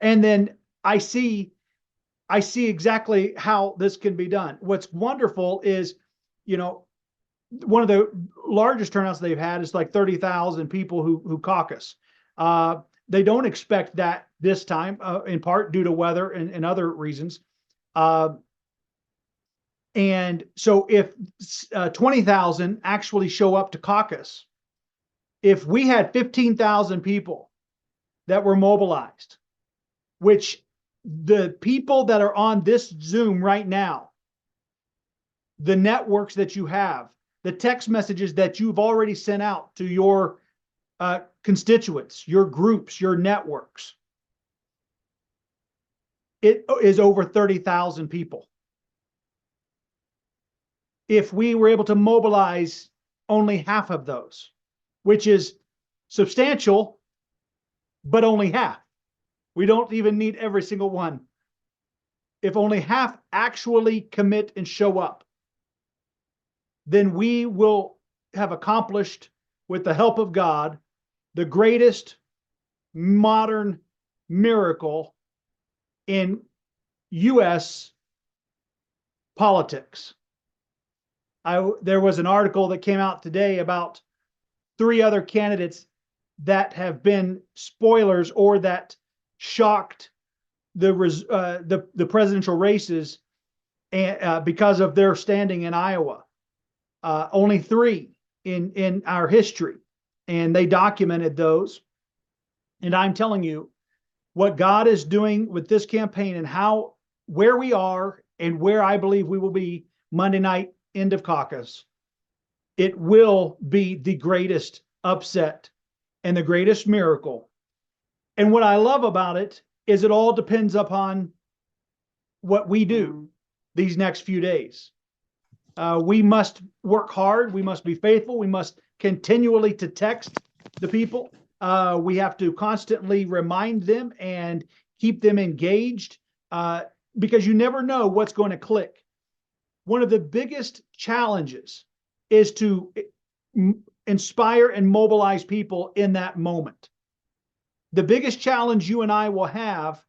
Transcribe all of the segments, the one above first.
And then I see exactly how this can be done. What's wonderful is, you know, one of the largest turnouts they've had is like 30,000 people who caucus. They don't expect that this time, in part due to weather and other reasons. And so if 20,000 actually show up to caucus, if we had 15,000 people that were mobilized, which the people that are on this Zoom right now, the networks that you have, the text messages that you've already sent out to your constituents, your groups, your networks, it is over 30,000 people. If we were able to mobilize only half of those, which is substantial, but only half. We don't even need every single one. If only half actually commit and show up, then we will have accomplished, with the help of God, the greatest modern miracle in U.S. politics. There was an article that came out today about 3 other candidates that have been spoilers or that shocked the presidential races because of their standing in Iowa. Only 3 in our history, and they documented those. And I'm telling you, what God is doing with this campaign and where we are and where I believe we will be Monday night, end of caucus, it will be the greatest upset and the greatest miracle. And what I love about it is it all depends upon what we do these next few days. We must work hard. We must be faithful. We must continually to text the people. We have to constantly remind them and keep them engaged, because you never know what's going to click. One of the biggest challenges is to inspire and mobilize people in that moment. The biggest challenge you and I will have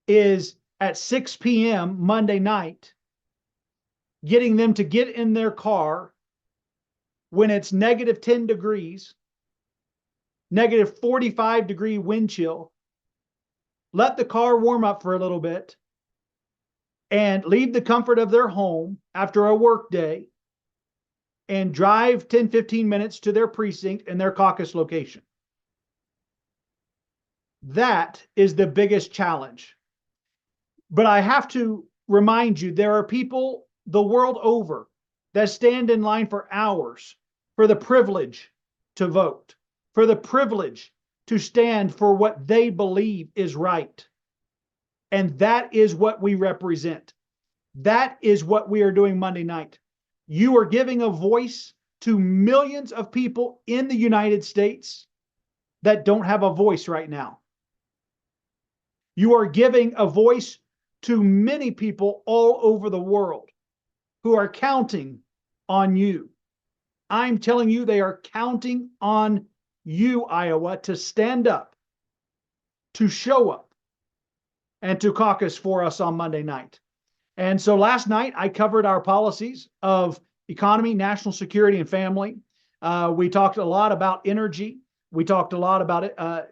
is at 6 p.m. Monday night, getting them to get in their car when it's negative 10 degrees, negative 45-degree wind chill, let the car warm up for a little bit, and leave the comfort of their home after a work day and drive 10, 15 minutes to their precinct and their caucus location. That is the biggest challenge. But I have to remind you, there are people the world over that stand in line for hours for the privilege to vote, for the privilege to stand for what they believe is right. And that is what we represent. That is what we are doing Monday night. You are giving a voice to millions of people in the United States that don't have a voice right now. You are giving a voice to many people all over the world who are counting on you. I'm telling you, they are counting on you, Iowa, to stand up, to show up, and to caucus for us on Monday night. And so last night, I covered our policies of economy, national security, and family. We talked a lot about energy. We talked a lot about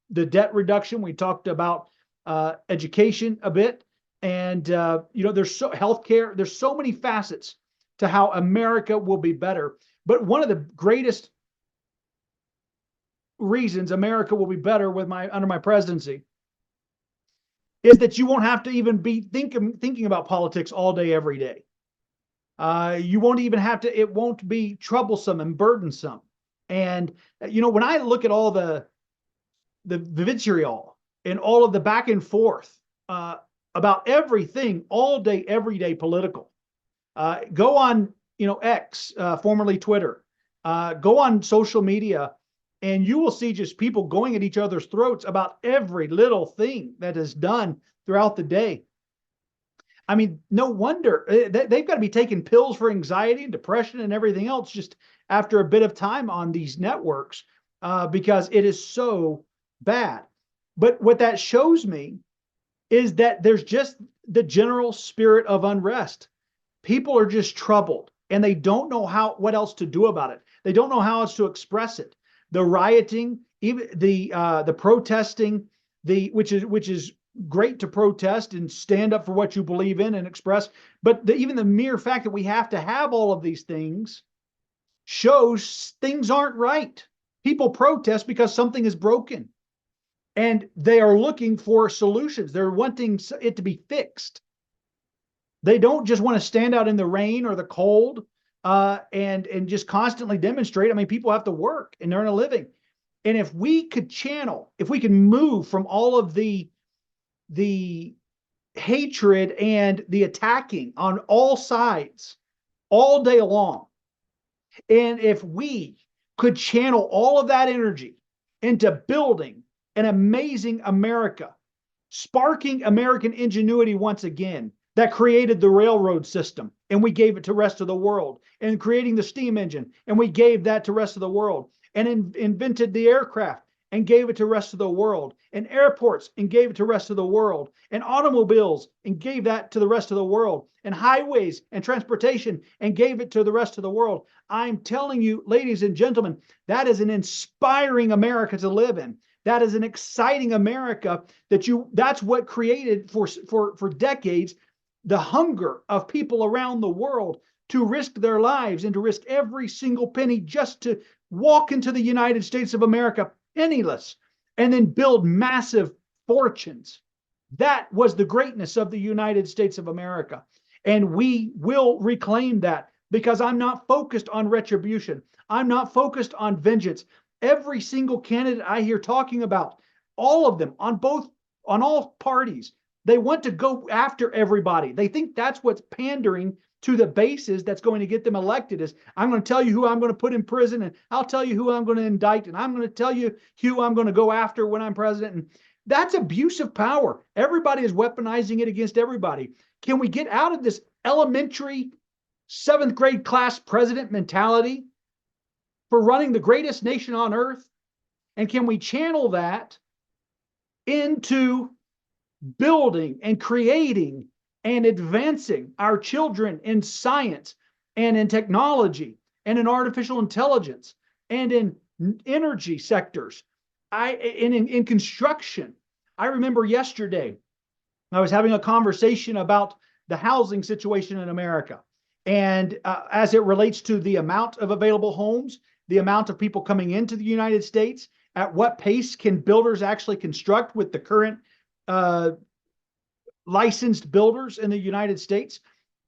the debt reduction. We talked about education a bit. And, there's healthcare. There's so many facets to how America will be better. But one of the greatest reasons America will be better under my presidency is that you won't have to even be thinking about politics all day, every day. You won't even have to, it won't be troublesome and burdensome. And, when I look at all the vitriol and all of the back and forth about everything, all day, every day political, go on, X, formerly Twitter, go on social media, and you will see just people going at each other's throats about every little thing that is done throughout the day. I mean, no wonder they've got to be taking pills for anxiety and depression and everything else just after a bit of time on these networks, because it is so bad. But what that shows me is that there's just the general spirit of unrest. People are just troubled and they don't know what else to do about it. They don't know how else to express it. The rioting, even the protesting, which is great to protest and stand up for what you believe in and express. But even the mere fact that we have to have all of these things shows things aren't right. People protest because something is broken and they are looking for solutions. They're wanting it to be fixed. They don't just want to stand out in the rain or the cold and just constantly demonstrate. I mean, people have to work and earn a living. And if we could channel, if we could move from all of the hatred and the attacking on all sides all day long, and if we could channel all of that energy into building an amazing America, sparking American ingenuity once again, that created the railroad system and we gave it to the rest of the world, and creating the steam engine and we gave that to the rest of the world, and invented the aircraft and gave it to the rest of the world, and airports and gave it to the rest of the world, and automobiles and gave that to the rest of the world, and highways and transportation and gave it to the rest of the world. I'm telling you, ladies and gentlemen, that is an inspiring America to live in. That is an exciting America that's what created for decades the hunger of people around the world to risk their lives and to risk every single penny just to walk into the United States of America penniless and then build massive fortunes. That was the greatness of the United States of America. And we will reclaim that, because I'm not focused on retribution. I'm not focused on vengeance. Every single candidate I hear talking about, all of them on all parties, they want to go after everybody. They think that's what's pandering to the bases that's going to get them elected. Is I'm going to tell you who I'm going to put in prison, and I'll tell you who I'm going to indict, and I'm going to tell you who I'm going to go after when I'm president. And that's abuse of power. Everybody is weaponizing it against everybody. Can we get out of this elementary 7th grade class president mentality for running the greatest nation on earth? And can we channel that into building and creating and advancing our children in science and in technology and in artificial intelligence and in energy sectors, in construction? I remember yesterday I was having a conversation about the housing situation in America, and as it relates to the amount of available homes, the amount of people coming into the United States, at what pace can builders actually construct with the current licensed builders in the United States,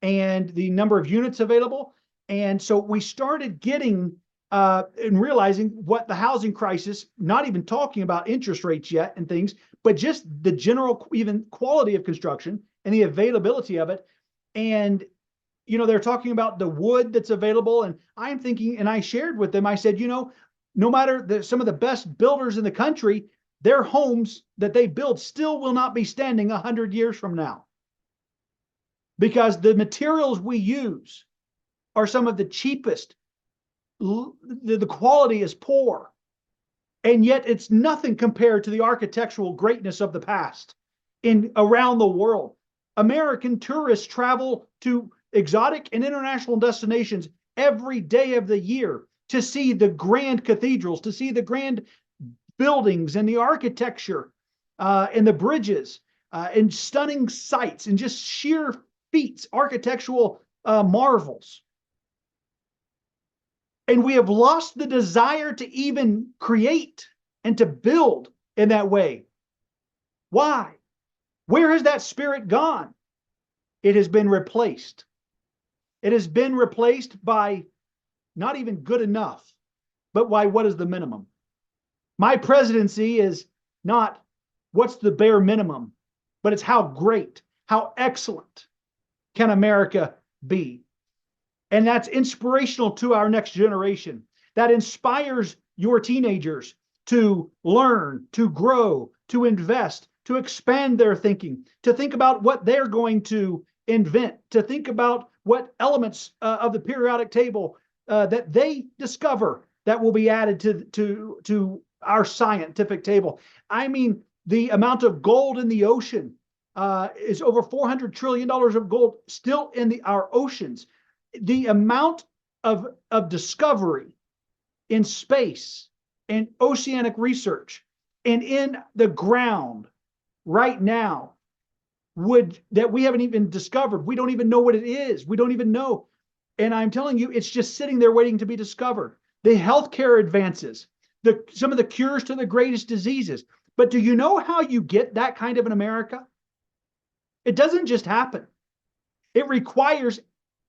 and the number of units available. And so we started getting and realizing what the housing crisis, not even talking about interest rates yet and things, but just the general even quality of construction and the availability of it. And they're talking about the wood that's available, and I'm thinking, and I shared with them, I said, no matter some of the best builders in the country, their homes that they build still will not be standing 100 years from now, because the materials we use are some of the cheapest. The quality is poor, and yet it's nothing compared to the architectural greatness of the past around the world. American tourists travel to exotic and international destinations every day of the year to see the grand cathedrals, to see the grand buildings and the architecture and the bridges and stunning sights and just sheer feats, architectural marvels. And we have lost the desire to even create and to build in that way. Why? Where has that spirit gone? It has been replaced. It has been replaced by not even good enough, but by what is the minimum? My presidency is not what's the bare minimum, but it's how great, how excellent can America be? And that's inspirational to our next generation. That inspires your teenagers to learn, to grow, to invest, to expand their thinking, to think about what they're going to invent, to think about what elements of the periodic table that they discover that will be added to our scientific table. I mean, The amount of gold in the ocean is over $400 trillion of gold still in our oceans. The amount of discovery in space and oceanic research and in the ground right now that we haven't even discovered. We don't even know what it is. We don't even know. And I'm telling you, it's just sitting there waiting to be discovered. The healthcare advances, some of the cures to the greatest diseases. But do you know how you get that kind of an America? It doesn't just happen. It requires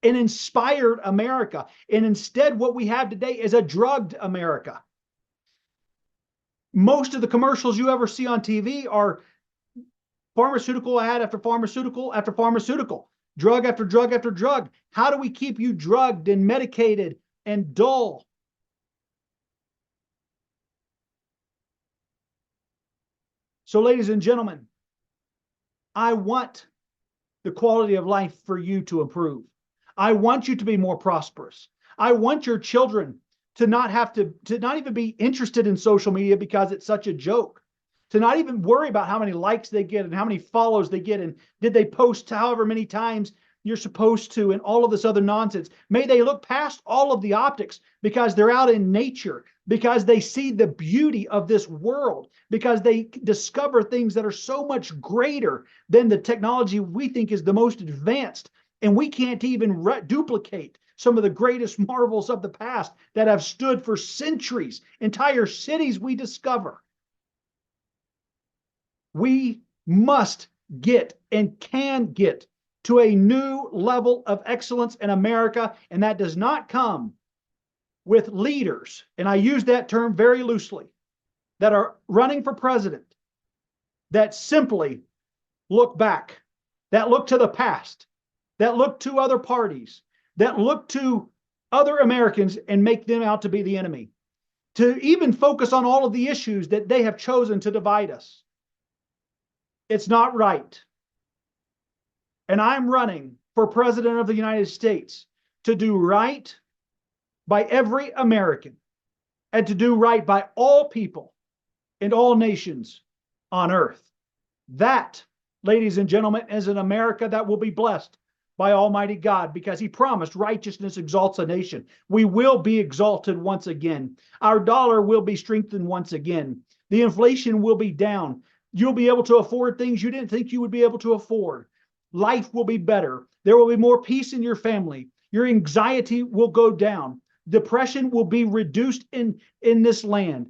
an inspired America. And instead, what we have today is a drugged America. Most of the commercials you ever see on TV are pharmaceutical ad after pharmaceutical after pharmaceutical, drug after drug after drug. How do we keep you drugged and medicated and dull? So, ladies and gentlemen, I want the quality of life for you to improve. I want you to be more prosperous. I want your children to not have to not even be interested in social media because it's such a joke, to not even worry about how many likes they get and how many follows they get and did they post however many times you're supposed to and all of this other nonsense. May they look past all of the optics because they're out in nature, because they see the beauty of this world, because they discover things that are so much greater than the technology we think is the most advanced. And we can't even duplicate some of the greatest marvels of the past that have stood for centuries, entire cities we discover. We must get and can get to a new level of excellence in America, and that does not come with leaders, and I use that term very loosely, that are running for president, that simply look back, that look to the past, that look to other parties, that look to other Americans and make them out to be the enemy, to even focus on all of the issues that they have chosen to divide us. It's not right. And I'm running for president of the United States to do right by every American and to do right by all people and all nations on earth. That, ladies and gentlemen, is an America that will be blessed by Almighty God, because he promised righteousness exalts a nation. We will be exalted once again. Our dollar will be strengthened once again. The inflation will be down. You'll be able to afford things you didn't think you would be able to afford. Life will be better. There will be more peace in your family. Your anxiety will go down. Depression will be reduced in this land.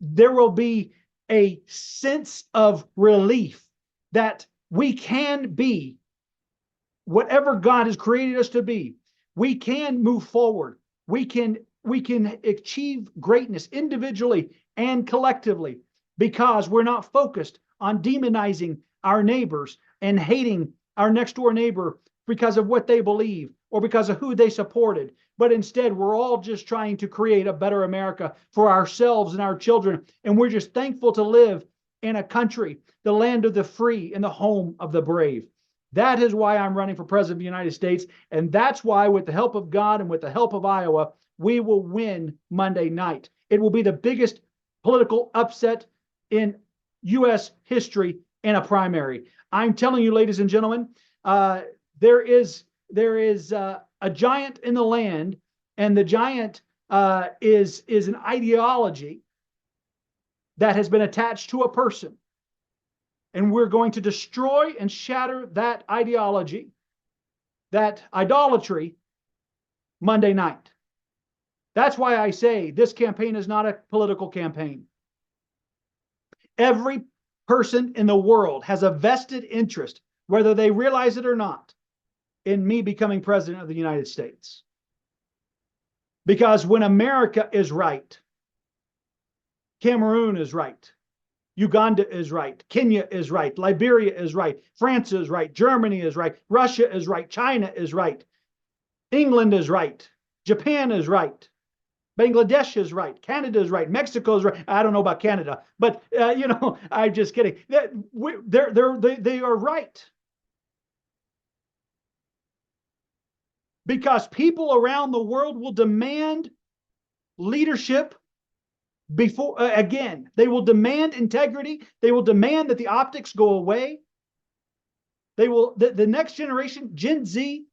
There will be a sense of relief that we can be whatever God has created us to be. We can move forward. We can achieve greatness individually and collectively, because we're not focused on demonizing our neighbors and hating our next door neighbor because of what they believe or because of who they supported. But instead, we're all just trying to create a better America for ourselves and our children. And we're just thankful to live in a country, the land of the free and the home of the brave. That is why I'm running for president of the United States. And that's why, with the help of God and with the help of Iowa, we will win Monday night. It will be the biggest political upset in U.S. history in a primary. I'm telling you, ladies and gentlemen, there is a giant in the land, and the giant is an ideology that has been attached to a person. And we're going to destroy and shatter that ideology, that idolatry, Monday night. That's why I say this campaign is not a political campaign. Every person in the world has a vested interest, whether they realize it or not, in me becoming president of the United States. Because when America is right, Cameroon is right, Uganda is right, Kenya is right, Liberia is right, France is right, Germany is right, Russia is right, China is right, England is right, Japan is right, Bangladesh is right, Canada is right, Mexico is right. I don't know about Canada, but I'm just kidding. They are right. Because people around the world will demand leadership before, again, they will demand integrity. They will demand that the optics go away. They will, the next generation, Gen Z,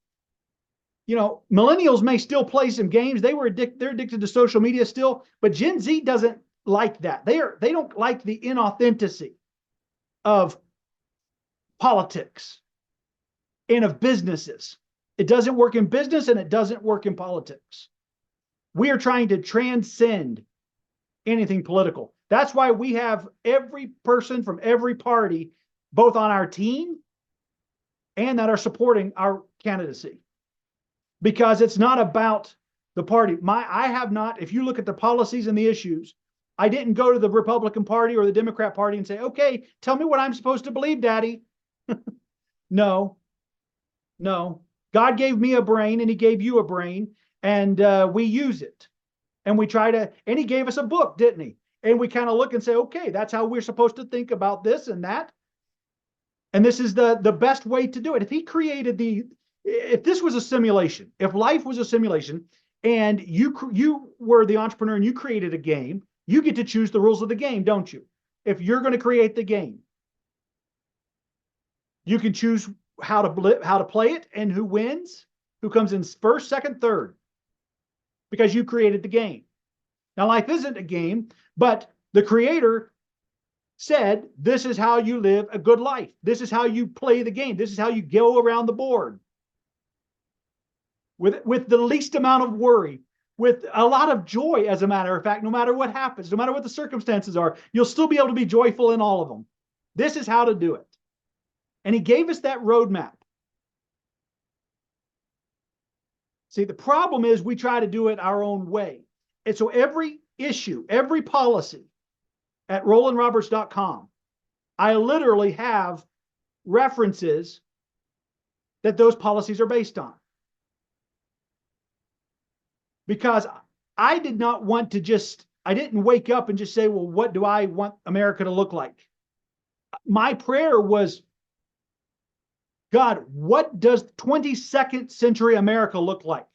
millennials may still play some games. They're addicted to social media still, but Gen Z doesn't like that. They don't like the inauthenticity of politics and of businesses. It doesn't work in business and it doesn't work in politics. We are trying to transcend anything political. That's why we have every person from every party, both on our team and that are supporting our candidacy. Because it's not about the party. I have not, if you look at the policies and the issues, I didn't go to the Republican Party or the Democrat Party and say, okay, tell me what I'm supposed to believe, Daddy. No. God gave me a brain and he gave you a brain, and we use it. And we try to, and he gave us a book, didn't he? And we kind of look and say, okay, that's how we're supposed to think about this and that. And this is the best way to do it. If this was a simulation, if life was a simulation and you were the entrepreneur and you created a game, you get to choose the rules of the game, don't you? If you're going to create the game, you can choose how to play it and who wins, who comes in first, second, third, because you created the game. Now, life isn't a game, but the creator said, this is how you live a good life. This is how you play the game. This is how you go around the board. With the least amount of worry, with a lot of joy, as a matter of fact, no matter what happens, no matter what the circumstances are, you'll still be able to be joyful in all of them. This is how to do it. And he gave us that roadmap. See, the problem is we try to do it our own way. And so every issue, every policy at RollanRoberts.com, I literally have references that those policies are based on. Because I did not want to I didn't wake up and just say, well, what do I want America to look like? My prayer was, God, what does 22nd century America look like?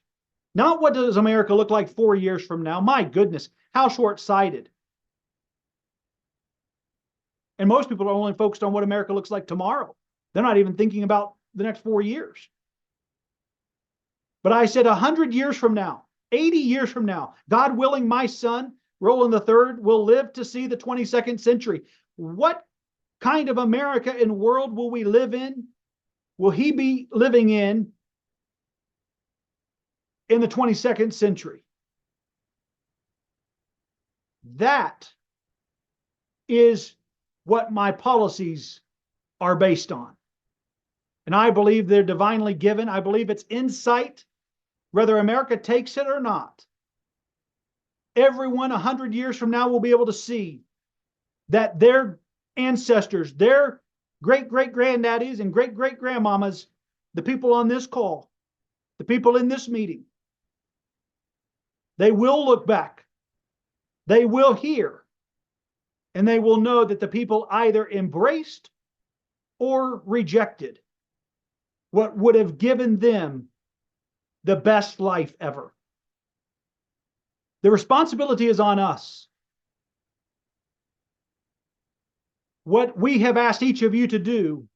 Not what does America look like 4 years from now? My goodness, how short-sighted. And most people are only focused on what America looks like tomorrow. They're not even thinking about the next 4 years. But I said 100 years from now, 80 years from now, God willing, my son, Rollan III, will live to see the 22nd century. What kind of America and world will we live in? Will he be living in the 22nd century? That is what my policies are based on. And I believe they're divinely given. I believe it's insight, whether America takes it or not. Everyone 100 years from now will be able to see that their ancestors, their great-great-granddaddies and great-great-grandmamas, the people on this call, the people in this meeting, they will look back, they will hear, and they will know that the people either embraced or rejected what would have given them the best life ever. The responsibility is on us. What we have asked each of you to do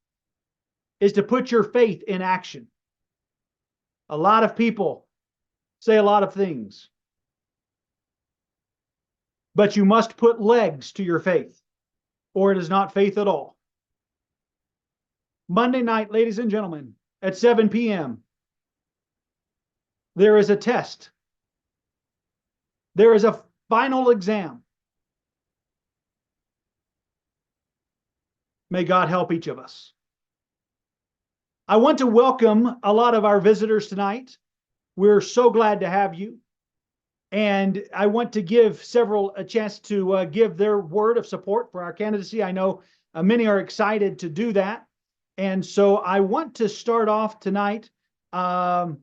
is to put your faith in action. A lot of people say a lot of things, but you must put legs to your faith, or it is not faith at all. Monday night, ladies and gentlemen, at 7 p.m., there is a test. There is a final exam. May God help each of us. I want to welcome a lot of our visitors tonight. We're so glad to have you. And I want to give several a chance to give their word of support for our candidacy. I know many are excited to do that. And so I want to start off tonight. And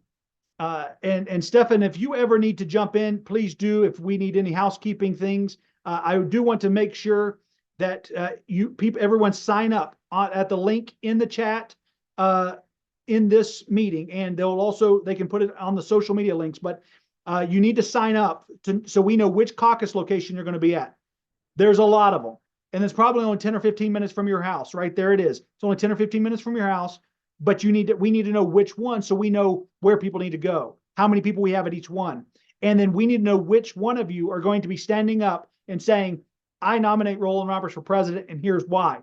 Stefan, if you ever need to jump in, please do. If we need any housekeeping things, I do want to make sure that everyone sign up at the link in the chat in this meeting, and they can put it on the social media links. But you need to sign up so we know which caucus location you're going to be at. There's a lot of them. And it's probably only 10 or 15 minutes from your house. Right there it is. It's only 10 or 15 minutes from your house, but we need to know which one so we know where people need to go, how many people we have at each one. And then we need to know which one of you are going to be standing up and saying, I nominate Rollan Roberts for president, and here's why.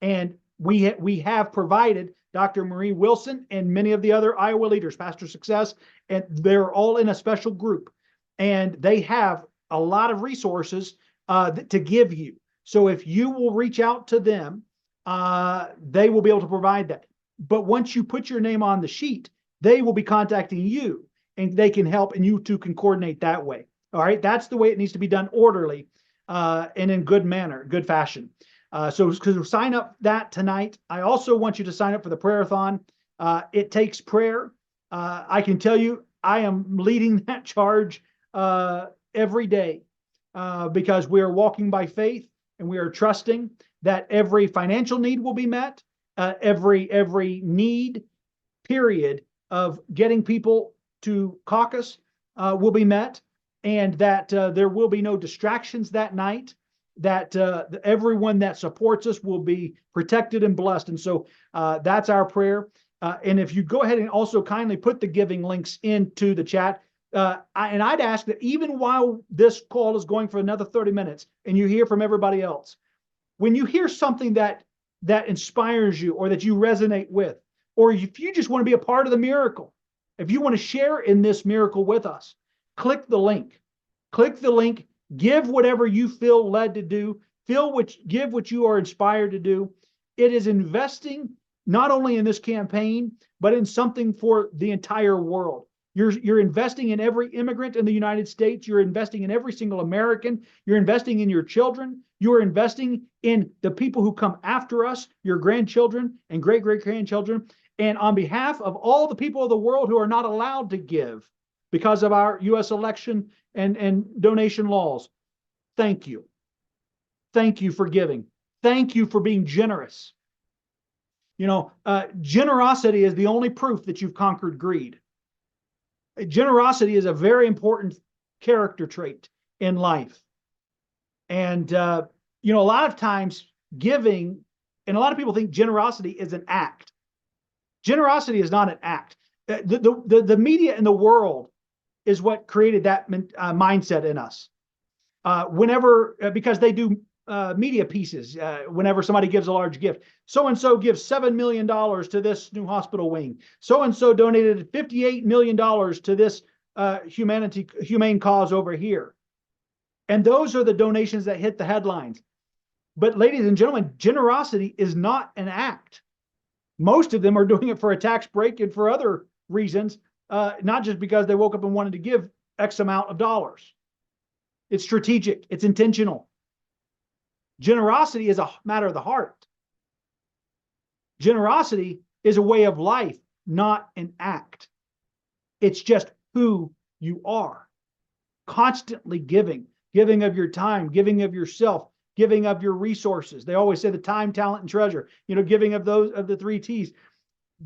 And we have provided Dr. Marie Wilson and many of the other Iowa leaders, Pastor Success, and they're all in a special group. And they have a lot of resources to give you. So if you will reach out to them, they will be able to provide that. But once you put your name on the sheet, they will be contacting you and they can help, and you two can coordinate that way. All right. That's the way it needs to be done, orderly and in good manner, good fashion. So sign up that tonight. I also want you to sign up for the prayer-a-thon. It takes prayer. I can tell you, I am leading that charge every day because we are walking by faith and we are trusting that every financial need will be met, every need, period, of getting people to caucus will be met, and that there will be no distractions that night, that everyone that supports us will be protected and blessed. And so that's our prayer. And if you go ahead and also kindly put the giving links into the chat, and I'd ask that even while this call is going for another 30 minutes and you hear from everybody else, when you hear something that inspires you or that you resonate with, or if you just want to be a part of the miracle, if you want to share in this miracle with us, click the link. Click the link. Give whatever you feel led to do. Give what you are inspired to do. It is investing not only in this campaign, but in something for the entire world. You're investing in every immigrant in the United States. You're investing in every single American. You're investing in your children. You're investing in the people who come after us, your grandchildren and great-great-grandchildren. And on behalf of all the people of the world who are not allowed to give because of our U.S. election and donation laws, thank you. Thank you for giving. Thank you for being generous. You know, generosity is the only proof that you've conquered greed. Generosity is a very important character trait in life. And, you know, a lot of times giving, and a lot of people think generosity is an act. Generosity is not an act. The media in the world is what created that mindset in us. Because they do media pieces, whenever somebody gives a large gift. So-and-so gives $7 million to this new hospital wing. So-and-so donated $58 million to this humane cause over here. And those are the donations that hit the headlines. But ladies and gentlemen, generosity is not an act. Most of them are doing it for a tax break and for other reasons, not just because they woke up and wanted to give X amount of dollars. It's strategic. It's intentional. Generosity is a matter of the heart. Generosity is a way of life, not an act. It's just who you are. Constantly giving of your time, giving of yourself, giving of your resources. They always say the time, talent, and treasure, you know, giving of those, of the 3 T's.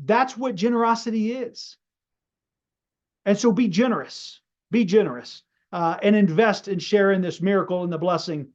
That's what generosity is. And so be generous, and invest and share in this miracle and the blessing